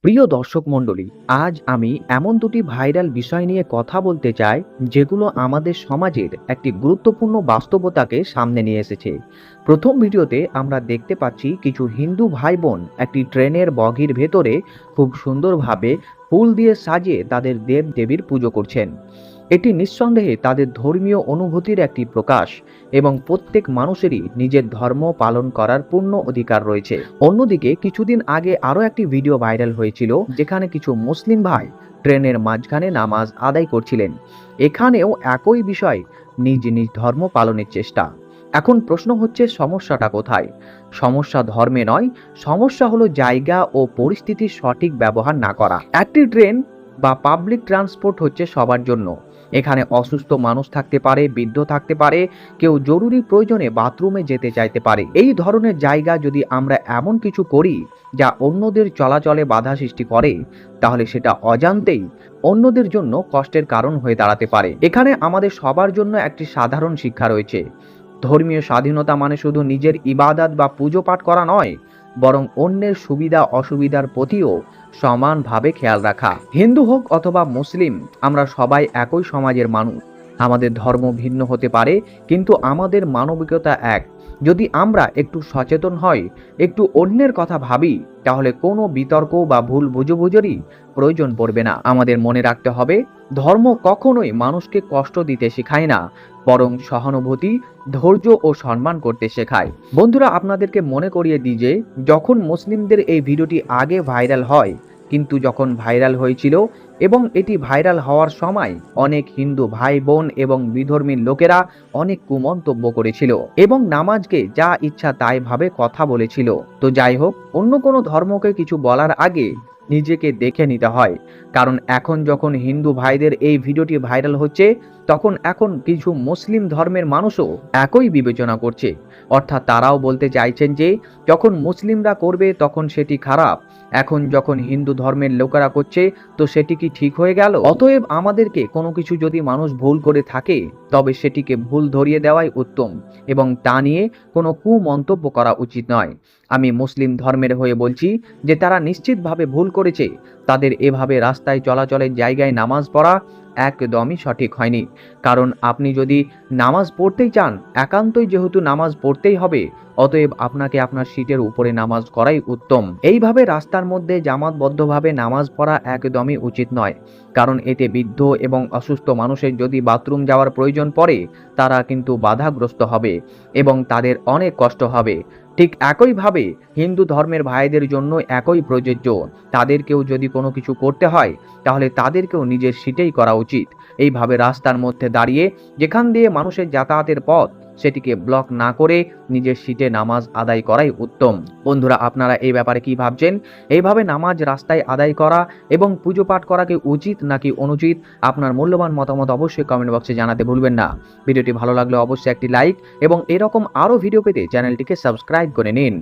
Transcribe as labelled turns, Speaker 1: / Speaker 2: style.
Speaker 1: প্রিয় দর্শক মণ্ডলী, আজ আমি এমন দুটি ভাইরাল বিষয় নিয়ে কথা বলতে চাই যেগুলো আমাদের সমাজের একটি গুরুত্বপূর্ণ বাস্তবতাকে সামনে নিয়ে এসেছে। প্রথম ভিডিওতে আমরা দেখতে পাচ্ছি কিছু হিন্দু ভাই বোন একটি ট্রেনের বগির ভেতরে খুব সুন্দরভাবে ফুল দিয়ে সাজিয়ে তাদের দেব দেবীর পুজো করছেন। এটি নিঃসন্দেহে তাদের ধর্মীয় অনুভূতির একটি প্রকাশ এবং প্রত্যেক মানুষেরই নিজের ধর্ম পালন করার পূর্ণ অধিকার রয়েছে। অন্যদিকে কিছুদিন আগে আরও একটি ভিডিও ভাইরাল হয়েছিল যেখানে কিছু মুসলিম ভাই ট্রেনের মাঝখানে নামাজ আদায় করছিলেন। এখানেও একই বিষয়, নিজ নিজ ধর্ম পালনের চেষ্টা। এখন প্রশ্ন হচ্ছে, সমস্যাটা কোথায়? সমস্যা ধর্মে নয়, সমস্যা হলো জায়গা ও পরিস্থিতির সঠিক ব্যবহার না করা। একটি ট্রেন বা পাবলিক ট্রান্সপোর্ট হচ্ছে সবার জন্য। এখানে অসুস্থ মানুষ থাকতে পারে, বৃদ্ধ থাকতে পারে, কেউ জরুরি প্রয়োজনে বাথরুমে যেতে চাইতে পারে। এই ধরনের জায়গা যদি আমরা এমন কিছু করি যা অন্যদের চলাচলে বাধা সৃষ্টি করে, তাহলে সেটা অজান্তেই অন্যদের জন্য কষ্টের কারণ হয়ে দাঁড়াতে পারে। এখানে আমাদের সবার জন্য একটি সাধারণ শিক্ষা রয়েছে। ধর্মীয় স্বাধীনতা মানে শুধু নিজের ইবাদত বা পুজো পাঠ করা নয়, বরং অন্যের সুবিধা অসুবিধার প্রতিও সমানভাবে খেয়াল রাখা। হিন্দু হোক অথবা মুসলিম, আমরা সবাই একই সমাজের মানুষ। আমাদের ধর্ম ভিন্ন হতে পারে, কিন্তু আমাদের মানবিকতা এক। যদি আমরা একটু সচেতন হই, একটু অন্যের কথা ভাবি, তাহলে কোনো বিতর্ক বা ভুল বুঝাবুঝিরই প্রয়োজন পড়বে না। আমাদের মনে রাখতে হবে, ধর্ম কখনোই মানুষকে কষ্ট দিতে শেখায় না, বরং সহানুভূতি, ধৈর্য ও সম্মান করতে শেখায়। বন্ধুরা, আপনাদেরকে মনে করিয়ে দিই যে যখন মুসলিমদের এই ভিডিওটি আগে ভাইরাল হয়, কিন্তু যখন ভাইরাল হয়েছিল এবং এটি ভাইরাল হওয়ার সময় অনেক হিন্দু ভাই বোন এবং বিধর্মী লোকেরা অনেক কুমন্তব্য করেছিল এবং নামাজকে যা ইচ্ছা তাই ভাবে কথা বলেছিল। তো যাই হোক, অন্য কোনো ধর্মকে কিছু বলার আগে নিজেকে দেখে নিতে হয়। কারণ এখন যখন হিন্দু ভাইদের এই ভিডিওটি ভাইরাল হচ্ছে, তখন এখন কিছু মুসলিম ধর্মের মানুষও একই বিবেচনা করছে। অর্থাৎ তারাও বলতে চাইছেন যে যখন মুসলিমরা করবে তখন সেটি খারাপ, এখন যখন হিন্দু ধর্মের লোকেরা করছে তো সেটি কি ঠিক হয়ে গেল? অতএব আমাদেরকে কোনো কিছু যদি মানুষ ভুল করে থাকে, তবে সেটিকে ভুল ধরিয়ে দেওয়াই উত্তম এবং তা নিয়ে কোনো কুমন্তব্য করা উচিত নয়। আমি মুসলিম ধর্মের হয়ে বলছি যে তারা নিশ্চিতভাবে ভুল করেছে। তাদের এভাবে রাস্তায় চলাচলের জায়গায় নামাজ পড়া একদমই সঠিক হয়নি। কারণ আপনি যদি নামাজ পড়তেই চান, একান্তই যেহেতু নামাজ পড়তেই হবে, অতএব আপনাকে আপনার সিটের উপরে নামাজ করাই উত্তম। এইভাবে রাস্তার মধ্যে জামাতবদ্ধভাবে নামাজ পড়া একদমই উচিত নয়। কারণ এতে বৃদ্ধ এবং অসুস্থ মানুষের যদি বাথরুম যাওয়ার প্রয়োজন পড়ে, তারা কিন্তু বাধাগ্রস্ত হবে এবং তাদের অনেক কষ্ট হবে। ঠিক একইভাবে হিন্দু ধর্মের ভাইদের জন্য একই প্রযোজ্য। তাদেরকেও যদি কোনো কিছু করতে হয়, তাহলে তাদেরকেও নিজের সিটেই করা উচিত। এইভাবে রাস্তার মধ্যে দাঁড়িয়ে যেখান দিয়ে মানুষের যাতায়াতের পথ, সেটিকে ব্লক না করে নিজের সিটে নামাজ আদায় করাই উত্তম। বন্ধুরা, আপনারা এই ব্যাপারে কি ভাবছেন? এইভাবে নামাজ রাস্তায় আদায় করা এবং পুজো পাঠ করা কি উচিত নাকি অনুচিত? আপনার মূল্যবান মতামত অবশ্যই কমেন্ট বক্সে জানাতে ভুলবেন না। ভিডিওটি ভালো লাগলে অবশ্যই একটি লাইক এবং এরকম আরও ভিডিও পেতে চ্যানেলটিকে সাবস্ক্রাইব করে নিন।